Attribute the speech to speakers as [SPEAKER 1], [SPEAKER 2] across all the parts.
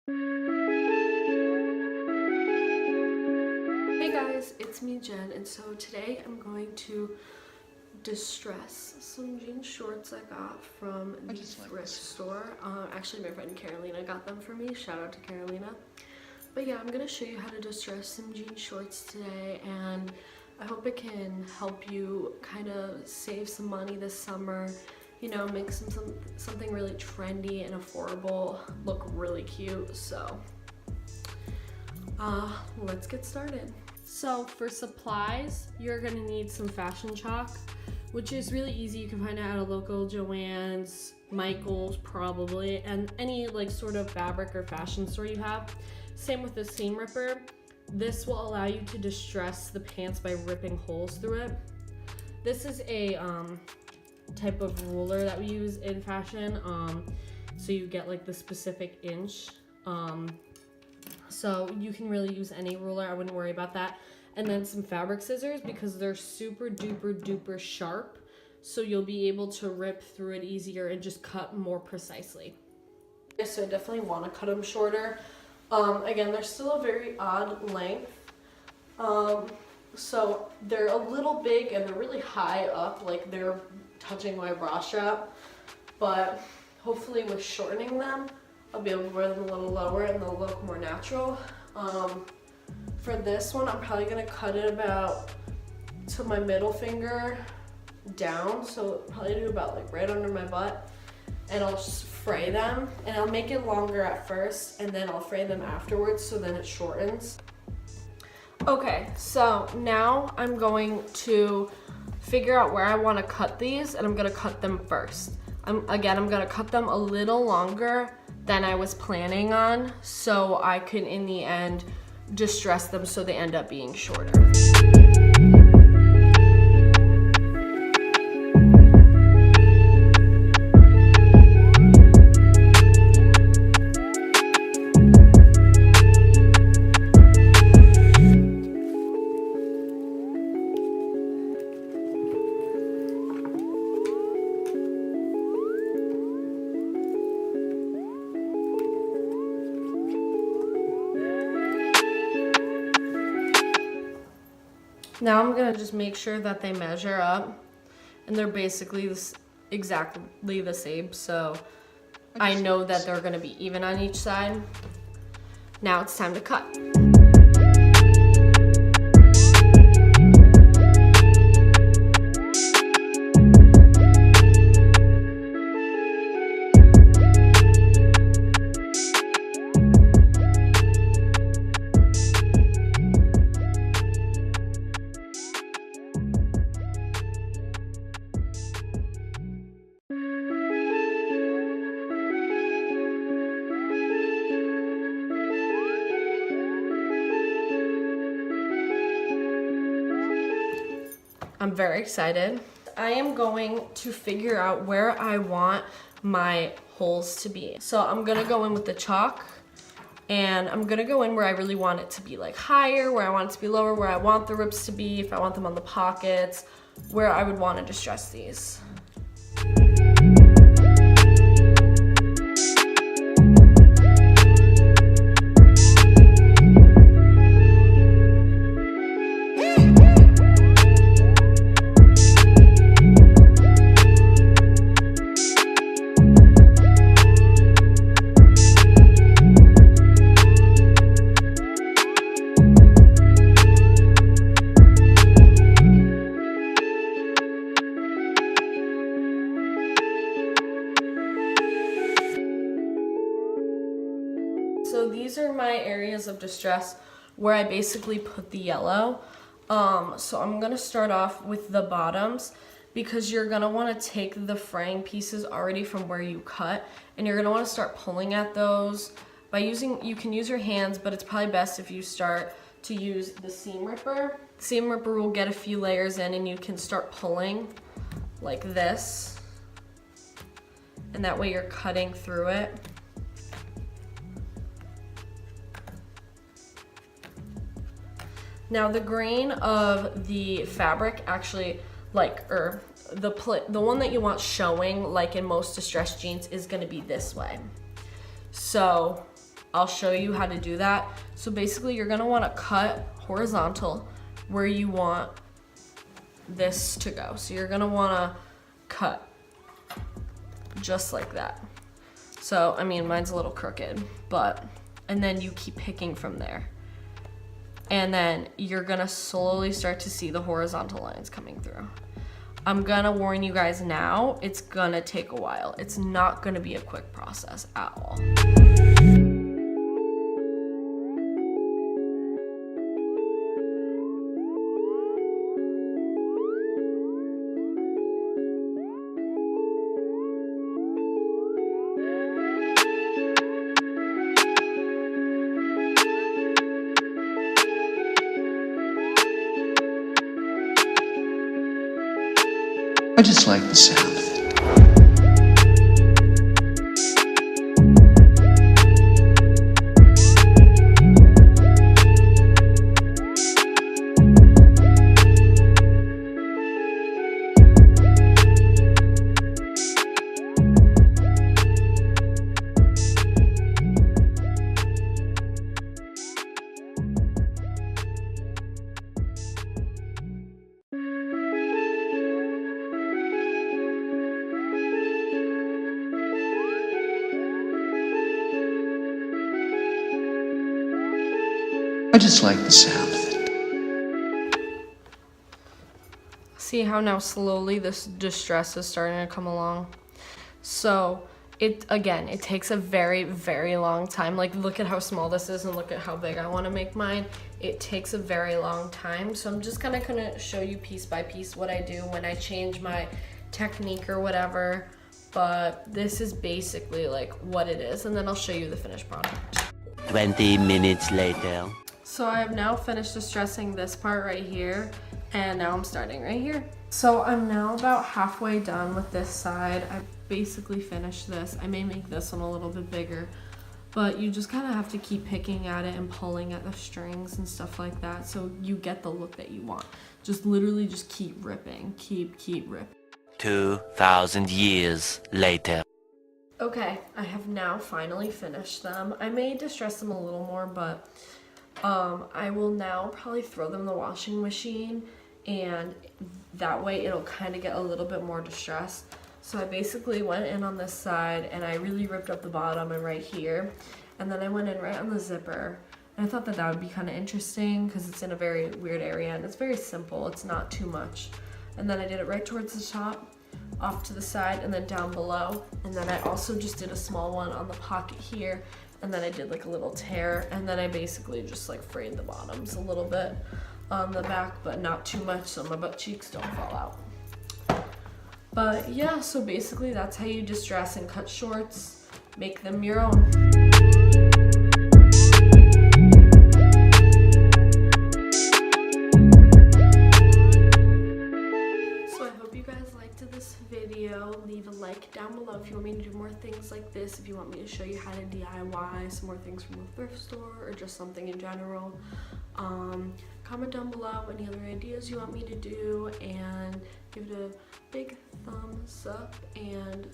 [SPEAKER 1] Hey guys, it's me Jen, and so today I'm going to distress some jean shorts I got from the thrift store. Actually my friend Carolina got them for me, shout out to Carolina. But yeah, I'm gonna show you how to distress some jean shorts today, and I hope it can help you kind of save some money this summer, you know, make something really trendy and affordable look really cute. So let's get started. So for supplies, you're gonna need some fashion chalk, which is really easy. You can find it at a local Joann's, Michael's probably, and any like sort of fabric or fashion store you have. Same with the seam ripper. This will allow you to distress the pants by ripping holes through it. This is a type of ruler that we use in fashion, so you get like the specific inch. So you can really use any ruler, I wouldn't worry about that. And then some fabric scissors, because they're super duper sharp, so you'll be able to rip through it easier and just cut more precisely. So I definitely want to cut them shorter. Again, they're still a very odd length. So they're a little big and they're really high up, like they're touching my bra strap. But hopefully with shortening them, I'll be able to wear them a little lower and they'll look more natural. For this one, I'm probably gonna cut it about to my middle finger down. So probably do about like right under my butt. And I'll just fray them, and I'll make it longer at first and then I'll fray them afterwards, so then it shortens. Okay, so now I'm going to figure out where I want to cut these, and I'm gonna cut them first. I'm gonna cut them a little longer than I was planning on, so I can in the end distress them so they end up being shorter. Now I'm gonna just make sure that they measure up, and they're basically exactly the same, so I know that they're gonna be even on each side. Now it's time to cut. I'm very excited. I am going to figure out where I want my holes to be. So I'm gonna go in with the chalk, and I'm gonna go in where I really want it to be, like higher, where I want it to be lower, where I want the rips to be, if I want them on the pockets, where I would want to distress these. So these are my areas of distress where I basically put the yellow. So I'm gonna start off with the bottoms, because you're gonna wanna take the fraying pieces already from where you cut, and you're gonna wanna start pulling at those by you can use your hands, but it's probably best if you start to use the seam ripper. The seam ripper will get a few layers in, and you can start pulling like this, and that way you're cutting through it. Now the grain of the fabric actually, the one that you want showing, like in most distressed jeans, is gonna be this way. So I'll show you how to do that. So basically you're gonna wanna cut horizontal where you want this to go. So you're gonna wanna cut just like that. So, I mean, mine's a little crooked, and then you keep picking from there. And then you're gonna slowly start to see the horizontal lines coming through. I'm gonna warn you guys now, it's gonna take a while. It's not gonna be a quick process at all.
[SPEAKER 2] I just like the sound of it. I just like the sound of it.
[SPEAKER 1] See how now slowly this distress is starting to come along? So it takes a very, very long time. Like, look at how small this is and look at how big I want to make mine. It takes a very long time. So I'm just kind of gonna show you piece by piece what I do when I change my technique or whatever. But this is basically like what it is, and then I'll show you the finished product.
[SPEAKER 3] 20 minutes later.
[SPEAKER 1] So I have now finished distressing this part right here, and now I'm starting right here. So I'm now about halfway done with this side. I basically finished this. I may make this one a little bit bigger, but you just kind of have to keep picking at it and pulling at the strings and stuff like that so you get the look that you want. Just literally just keep ripping, keep ripping.
[SPEAKER 3] 2,000 years later.
[SPEAKER 1] Okay, I have now finally finished them. I may distress them a little more, but I will now probably throw them in the washing machine, and that way it'll kind of get a little bit more distressed. So I basically went in on this side and I really ripped up the bottom and right here, and then I went in right on the zipper, and I thought that would be kind of interesting because it's in a very weird area and it's very simple, it's not too much. And then I did it right towards the top, off to the side, and then down below, and then I also just did a small one on the pocket here, and then I did like a little tear, and then I basically just like frayed the bottoms a little bit on the back, but not too much so my butt cheeks don't fall out. But yeah, so basically that's how you distress and cut shorts. Make them your own. Leave a like down below if you want me to do more things like this, if you want me to show you how to DIY some more things from the thrift store or just something in general. Comment down below any other ideas you want me to do, and give it a big thumbs up and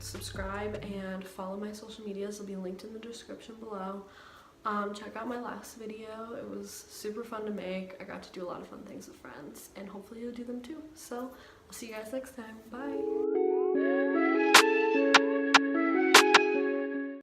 [SPEAKER 1] subscribe and follow my social medias. They'll be linked in the description below. Check out my last video. It was super fun to make. I got to do a lot of fun things with friends, and hopefully you'll do them too. So I'll see you guys next time. Bye.